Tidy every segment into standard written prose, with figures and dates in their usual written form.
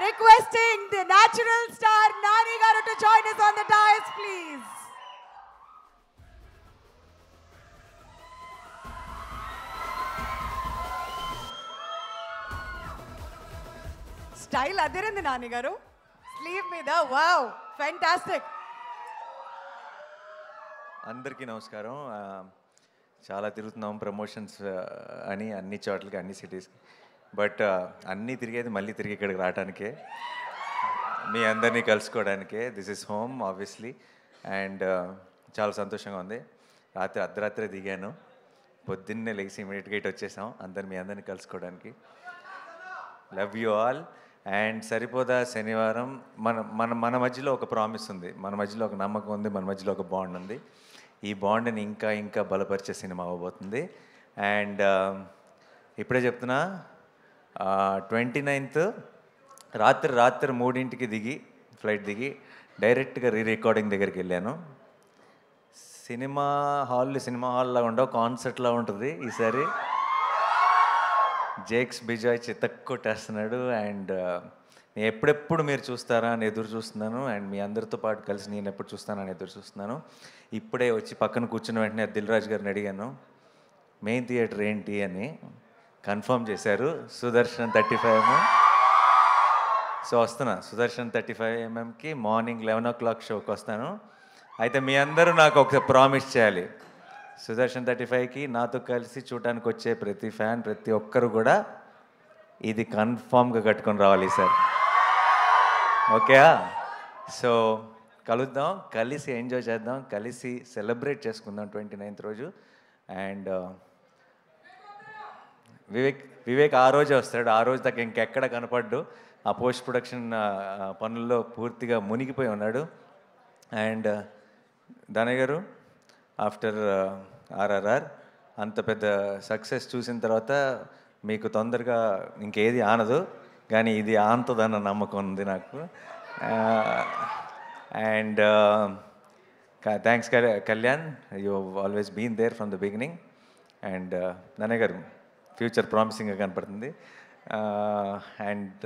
Requesting the natural star Nani Garu to join us on the dais, please. Style adirindi Nani Garu. Sleeve మీద wow fantastic. అందరికీ నమస్కారం. చాలా తిరుగుతున్నాం promotions అని అన్ని చోట్లకి అన్ని సిటీస్కి. బట్ అన్నీ తిరిగేది మళ్ళీ తిరిగి ఇక్కడికి రావడానికే, మీ అందరినీ కలుసుకోవడానికే. This is home obviously. And చాలా సంతోషంగా ఉంది. అర్ధరాత్రి దిగాను, పొద్దున్నే లేచి ఇమీడియట్గా ఇటు వచ్చేసాం మీ అందరినీ కలుసుకోవడానికి. Love you all. అండ్ సరిపోదా శనివారం మన మన మన మధ్యలో ఒక ప్రామిస్ ఉంది, మన మధ్యలో ఒక నమ్మకం ఉంది, మన మధ్యలో ఒక బాండ్ ఉంది. ఈ బాండ్ని ఇంకా ఇంకా బలపరిచే సినిమా అవ్వబోతుంది. అండ్ ఇప్పుడే చెప్తున్నా, 29th రాత్రి 3ంటికి ఫ్లైట్ దిగి డైరెక్ట్గా రికార్డింగ్ దగ్గరికి వెళ్ళాను. సినిమా హాల్లో ఉండవు, కాన్సర్ట్లో ఉంటుంది. ఈసారి జేక్స్ బిజాయ్ చితక్కొట్టేస్తున్నాడు. అండ్ నేను ఎప్పుడెప్పుడు మీరు చూస్తారా అని ఎదురు చూస్తున్నాను. అండ్ మీ అందరితో పాటు కలిసి నేను ఎప్పుడు చూస్తానని ఎదురు చూస్తున్నాను. ఇప్పుడే వచ్చి పక్కన కూర్చున్న వెంటనే దిల్ రాజు గారిని అడిగాను, మెయిన్ థియేటర్ ఏంటి అని. కన్ఫర్మ్ చేశారు, సుదర్శన్ 35mm. సో వస్తున్నా సుదర్శన్ 35mmకి మార్నింగ్ 11 o'clock షోకి వస్తాను. అయితే మీ అందరూ నాకు ఒక ప్రామిస్ చేయాలి, సుదర్శన్ 35కి నాతో కలిసి చూడటానికి వచ్చే ప్రతి ఫ్యాన్, ప్రతి ఒక్కరు కూడా ఇది కన్ఫామ్గా కట్టుకొని రావాలి సార్. ఓకే? సో కలుద్దాం, కలిసి ఎంజాయ్ చేద్దాం, కలిసి సెలబ్రేట్ చేసుకుందాం 29th రోజు. అండ్ వివేక్ ఆ రోజే వస్తాడు. ఆ రోజు దాకా ఇంకెక్కడ కనపడ్డు, ఆ పోస్ట్ ప్రొడక్షన్ పనుల్లో పూర్తిగా మునిగిపోయి ఉన్నాడు. అండ్ దానయ్య గారు, ఆఫ్టర్ RRR అంత పెద్ద సక్సెస్ చూసిన తర్వాత మీకు తొందరగా ఇంకేది ఆనదు, కానీ ఇది ఆనుతుందన్న నమ్మకం ఉంది నాకు. And thanks Kalyan, you always been there from the beginning. And Danayya garu future ప్రామిసింగ్గా కనపడుతుంది. అండ్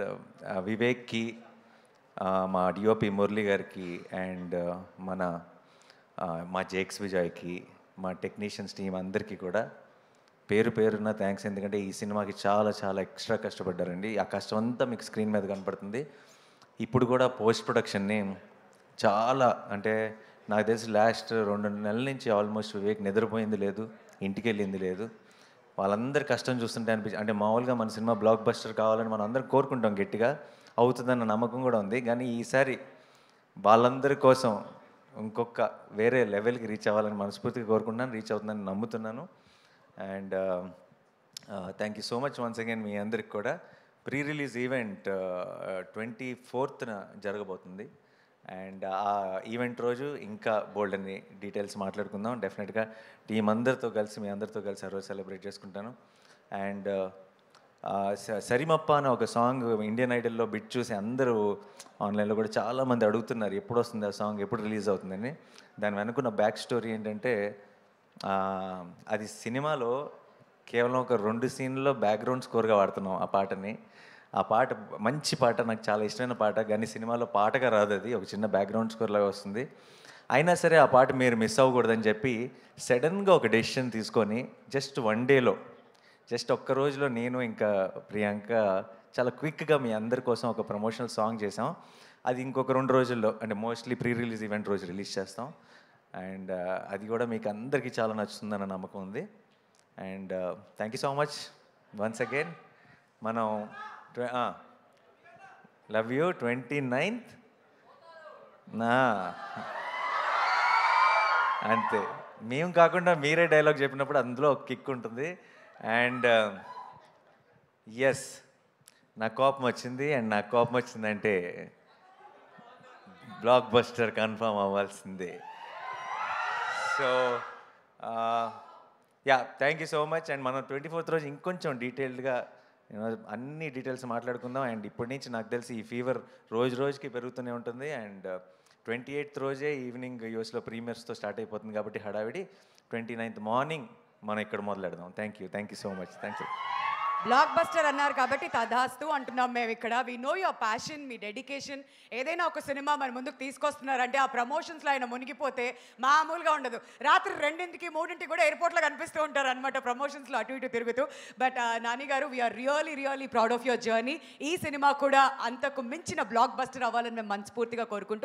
వివేక్కి, మా డిఓపి మురళి గారికి, అండ్ మా జేక్స్ విజయ్కి, మా టెక్నీషియన్స్ టీం అందరికీ కూడా పేరున థ్యాంక్స్. ఎందుకంటే ఈ సినిమాకి చాలా చాలా ఎక్స్ట్రా కష్టపడ్డారండి. ఆ కష్టం అంతా మీకు స్క్రీన్ మీద కనపడుతుంది. ఇప్పుడు కూడా పోస్ట్ ప్రొడక్షన్ని చాలా, అంటే నాకు తెలిసి లాస్ట్ 2 నెలల నుంచి ఆల్మోస్ట్ వివేక్ నిద్రపోయింది లేదు, ఇంటికి వెళ్ళింది లేదు. వాళ్ళందరి కష్టం చూస్తుంటే అంటే మామూలుగా మన సినిమా బ్లాక్ బస్టర్ కావాలని మనం అందరం కోరుకుంటాం, గట్టిగా అవుతుందన్న నమ్మకం కూడా ఉంది. కానీ ఈసారి వాళ్ళందరి కోసం ఇంకొక వేరే లెవెల్కి రీచ్ అవ్వాలని మనస్ఫూర్తిగా కోరుకుంటున్నాను, రీచ్ అవుతుందని నమ్ముతున్నాను. And thank you so much once again మీ అందరికి కూడా. ప్రీ రిలీజ్ ఈవెంట్ 24th జరగబోతుంది. అండ్ ఆ ఈవెంట్ రోజు ఇంకా బోల్డ్ అని డీటెయిల్స్ మాట్లాడుకుందాం. డెఫినెట్గా టీం అందరితో కలిసి, మీ అందరితో కలిసి ఆ రోజు సెలబ్రేట్ చేసుకుంటాను. అండ్ సరిమప్ప అనే ఒక సాంగ్ ఇండియన్ ఐడల్లో బిట్ చూసి అందరూ ఆన్లైన్లో కూడా చాలామంది అడుగుతున్నారు, ఎప్పుడు వస్తుంది ఆ సాంగ్, ఎప్పుడు రిలీజ్ అవుతుందని. దాని వెనుకున్న బ్యాక్ స్టోరీ ఏంటంటే, అది సినిమాలో కేవలం ఒక 2 సీన్లో బ్యాక్గ్రౌండ్ స్కోర్గా వాడుతున్నాం ఆ పాటని. ఆ పాట మంచి పాట, నాకు చాలా ఇష్టమైన పాట, కానీ సినిమాలో పాటగా రాదు, అది ఒక చిన్న బ్యాక్గ్రౌండ్ స్కోర్ లాగా వస్తుంది. అయినా సరే ఆ పాట మీరు మిస్ అవ్వకూడదని చెప్పి సడన్గా ఒక డెసిషన్ తీసుకొని జస్ట్ 1 డేలో, జస్ట్ ఒక్క రోజులో నేను ఇంకా ప్రియాంక చాలా క్విక్గా మీ అందరి కోసం ఒక ప్రమోషనల్ సాంగ్ చేసాం. అది ఇంకొక 2 రోజుల్లో, అంటే మోస్ట్లీ ప్రీ రిలీజ్ ఈవెంట్ రోజు రిలీజ్ చేస్తాం. అండ్ అది కూడా మీకు అందరికీ చాలా నచ్చుతుందన్న నమ్మకం ఉంది. And thank you so much once again. మనం లవ్ యూ 29th అంతే. మేము కాకుండా మీరే డైలాగ్ చెప్పినప్పుడు అందులో ఒక కిక్ ఉంటుంది. అండ్ ఎస్, నా కోపం వచ్చింది. అండ్ నా కోపం వచ్చిందంటే బ్లాక్ బస్టర్ కన్ఫర్మ్ అవ్వాల్సిందే. So yeah, thank you so much. And మనం 24th రోజు ఇంకొంచెం డీటెయిల్డ్గా అన్ని డీటెయిల్స్ మాట్లాడుకుందాం. అండ్ ఇప్పటి నుంచి నాకు తెలిసి ఈ ఫీవర్ రోజుకి పెరుగుతూనే ఉంటుంది. అండ్ 28th రోజే ఈవినింగ్ యూఎస్లో ప్రీమియర్స్తో స్టార్ట్ అయిపోతుంది కాబట్టి హడావిడి. 29th మార్నింగ్ మనం ఇక్కడ మొదలెడదాం. Thank you so much. Thank you. Blockbuster అన్నారు కాబట్టి తదాస్తు అంటున్నాం మేము ఇక్కడ. వి నో యువర్ ప్యాషన్, మీ డెడికేషన్. ఏదైనా ఒక సినిమా మన ముందుకు తీసుకొస్తున్నారంటే ఆ ప్రమోషన్స్లో ఆయన మునిగిపోతే మామూలుగా ఉండదు. రాత్రి 2ంటికి 3ంటికి కూడా ఎయిర్పోర్ట్లో కనిపిస్తూ ఉంటారు అనమాట ప్రమోషన్స్లో అటు ఇటు తిరుగుతూ. But Nani garu, we're really proud of your journey. ఈ సినిమా కూడా అంతకు మించిన బ్లాక్ బస్టర్ అవ్వాలని మేము మనస్ఫూర్తిగా కోరుకుంటూ